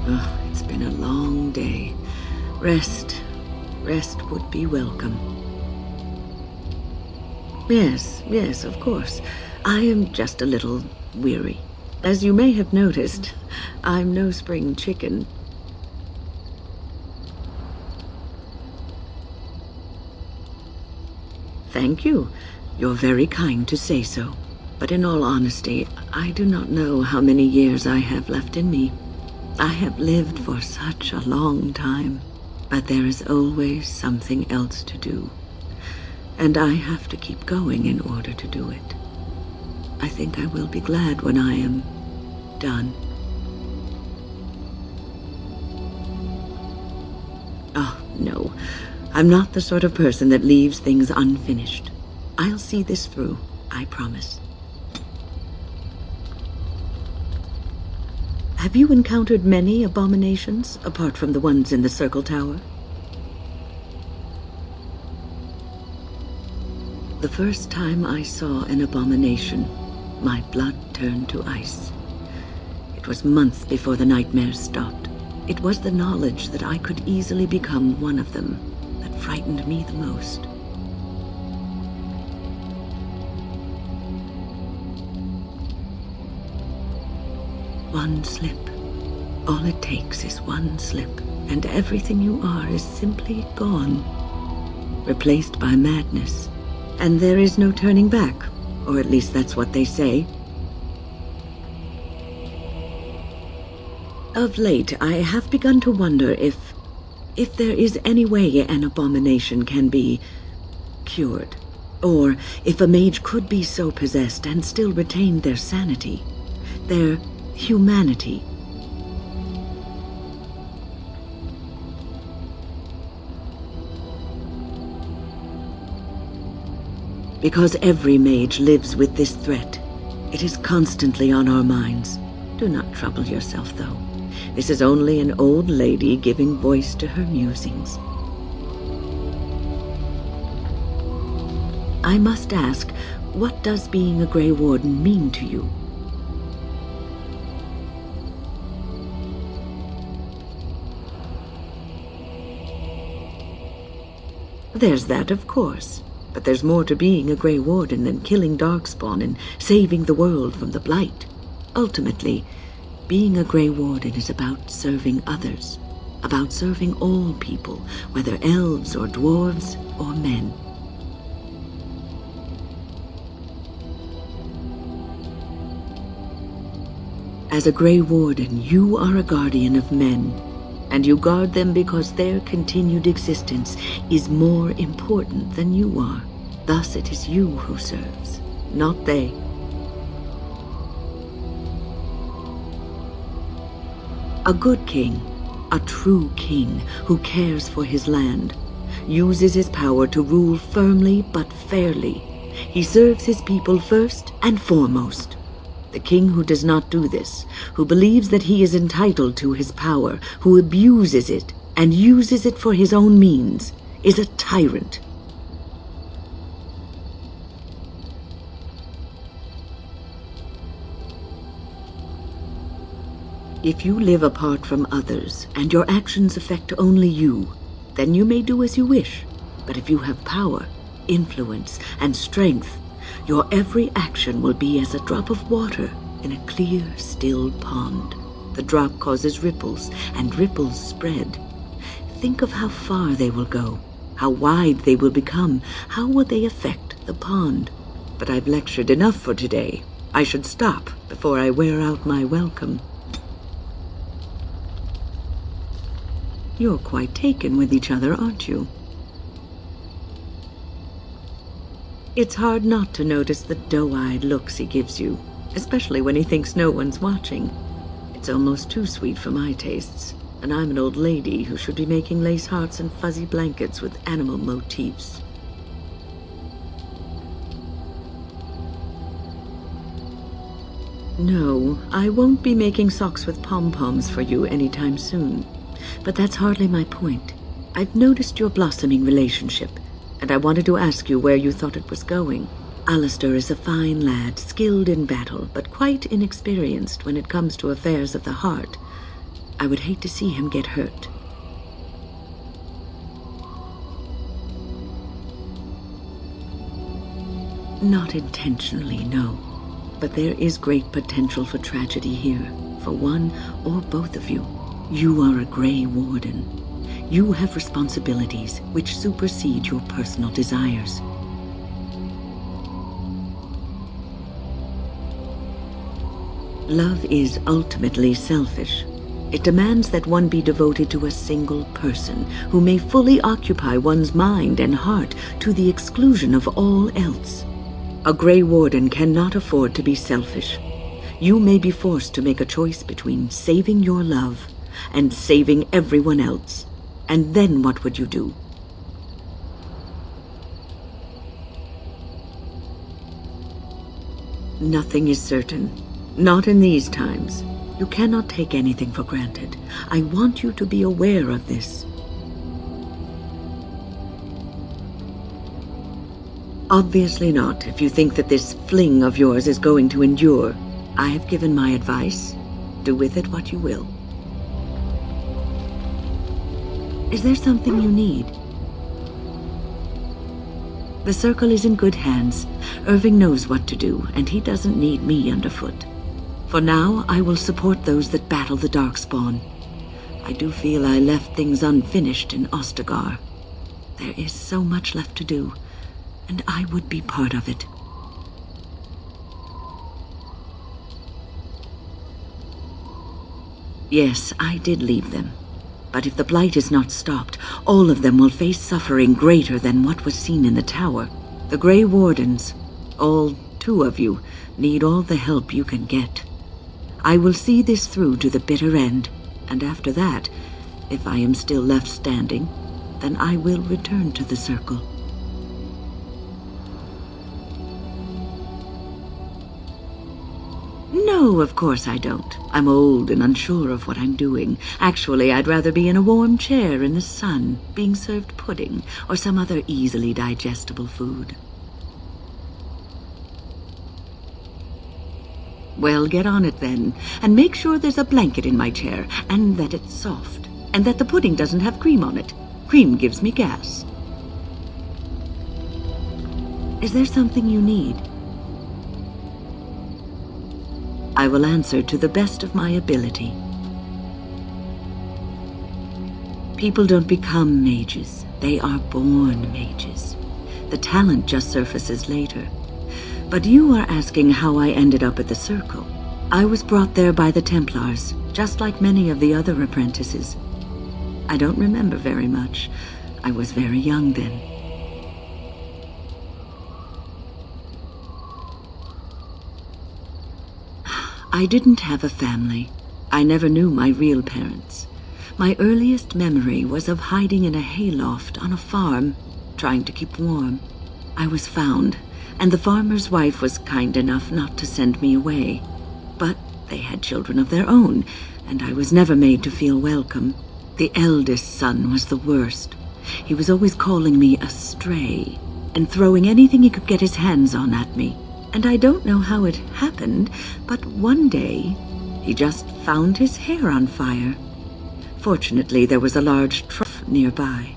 Oh, it's been a long day. Rest would be welcome. Yes, of course. I am just a little weary. As you may have noticed, I'm no spring chicken. Thank you. You're very kind to say so. But in all honesty, I do not know how many years I have left in me. I have lived for such a long time, but there is always something else to do. And I have to keep going in order to do it. I think I will be glad when I am done. Oh, no. I'm not the sort of person that leaves things unfinished. I'll see this through, I promise. Have you encountered many abominations, apart from the ones in the Circle Tower? The first time I saw an abomination, my blood turned to ice. It was months before the nightmares stopped. It was the knowledge that I could easily become one of them that frightened me the most. One slip. All it takes is one slip, and everything you are is simply gone, replaced by madness. And there is no turning back, or at least that's what they say. Of late, I have begun to wonder if there is any way an abomination can be cured, or if a mage could be so possessed and still retain their sanity, their humanity. Because every mage lives with this threat. It is constantly on our minds. Do not trouble yourself, though. This is only an old lady giving voice to her musings. I must ask, what does being a Grey Warden mean to you? There's that, of course. But there's more to being a Grey Warden than killing Darkspawn and saving the world from the Blight. Ultimately, being a Grey Warden is about serving others, about serving all people, whether elves or dwarves or men. As a Grey Warden, you are a guardian of men, and you guard them because their continued existence is more important than you are. Thus it is you who serves, not they. A good king, a true king who cares for his land, uses his power to rule firmly but fairly. He serves his people first and foremost. The king who does not do this, who believes that he is entitled to his power, who abuses it and uses it for his own means, is a tyrant. If you live apart from others and your actions affect only you, then you may do as you wish. But if you have power, influence, and strength, your every action will be as a drop of water in a clear, still pond. The drop causes ripples, and ripples spread. Think of how far they will go, how wide they will become, how will they affect the pond. But I've lectured enough for today. I should stop before I wear out my welcome. You're quite taken with each other, aren't you? It's hard not to notice the doe-eyed looks he gives you, especially when he thinks no one's watching. It's almost too sweet for my tastes, and I'm an old lady who should be making lace hearts and fuzzy blankets with animal motifs. No, I won't be making socks with pom-poms for you anytime soon. But that's hardly my point. I've noticed your blossoming relationship, and I wanted to ask you where you thought it was going. Alistair is a fine lad, skilled in battle, but quite inexperienced when it comes to affairs of the heart. I would hate to see him get hurt. Not intentionally, no. But there is great potential for tragedy here, for one or both of you. You are a Grey Warden. You have responsibilities which supersede your personal desires. Love is ultimately selfish. It demands that one be devoted to a single person who may fully occupy one's mind and heart to the exclusion of all else. A Grey Warden cannot afford to be selfish. You may be forced to make a choice between saving your love and saving everyone else. And then what would you do? Nothing is certain. Not in these times. You cannot take anything for granted. I want you to be aware of this. Obviously not, if you think that this fling of yours is going to endure. I have given my advice. Do with it what you will. Is there something you need? The circle is in good hands. Irving knows what to do, and he doesn't need me underfoot. For now, I will support those that battle the Darkspawn. I do feel I left things unfinished in Ostagar. There is so much left to do, and I would be part of it. Yes, I did leave them. But if the blight is not stopped, all of them will face suffering greater than what was seen in the tower. The Grey Wardens, all 2 of you, need all the help you can get. I will see this through to the bitter end, and after that, if I am still left standing, then I will return to the circle. No, of course I don't. I'm old and unsure of what I'm doing. Actually, I'd rather be in a warm chair in the sun, being served pudding, or some other easily digestible food. Well, get on it then, and make sure there's a blanket in my chair, and that it's soft, and that the pudding doesn't have cream on it. Cream gives me gas. Is there something you need? I will answer to the best of my ability. People don't become mages. They are born mages. The talent just surfaces later. But you are asking how I ended up at the Circle. I was brought there by the Templars, just like many of the other apprentices. I don't remember very much. I was very young then. I didn't have a family. I never knew my real parents. My earliest memory was of hiding in a hayloft on a farm, trying to keep warm. I was found, and the farmer's wife was kind enough not to send me away. But they had children of their own, and I was never made to feel welcome. The eldest son was the worst. He was always calling me a stray, and throwing anything he could get his hands on at me. And I don't know how it happened, but one day, he just found his hair on fire. Fortunately, there was a large trough nearby.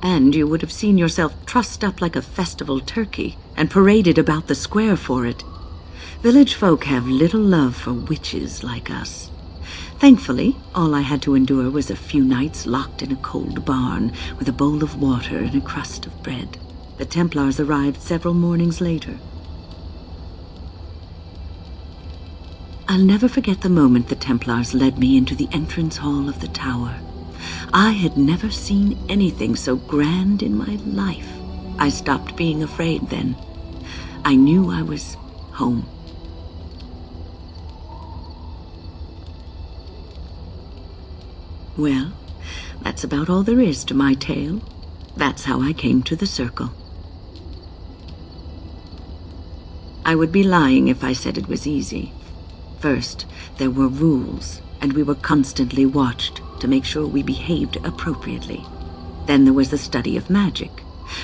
And you would have seen yourself trussed up like a festival turkey and paraded about the square for it. Village folk have little love for witches like us. Thankfully, all I had to endure was a few nights locked in a cold barn with a bowl of water and a crust of bread. The Templars arrived several mornings later. I'll never forget the moment the Templars led me into the entrance hall of the tower. I had never seen anything so grand in my life. I stopped being afraid then. I knew I was home. Well, that's about all there is to my tale. That's how I came to the Circle. I would be lying if I said it was easy. First, there were rules, and we were constantly watched to make sure we behaved appropriately. Then there was the study of magic.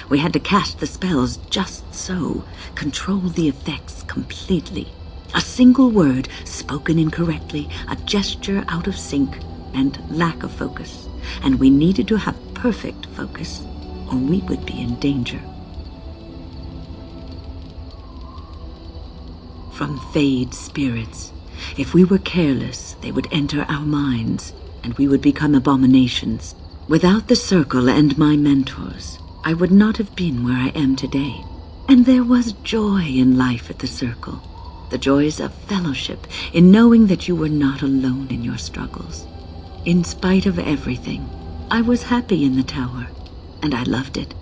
We had to cast the spells just so, control the effects completely. A single word spoken incorrectly, a gesture out of sync, and lack of focus. And we needed to have perfect focus, or we would be in danger. From Fade spirits. If we were careless, they would enter our minds, and we would become abominations. Without the circle and my mentors, I would not have been where I am today. And there was joy in life at the circle. The joys of fellowship, in knowing that you were not alone in your struggles. In spite of everything, I was happy in the tower, and I loved it.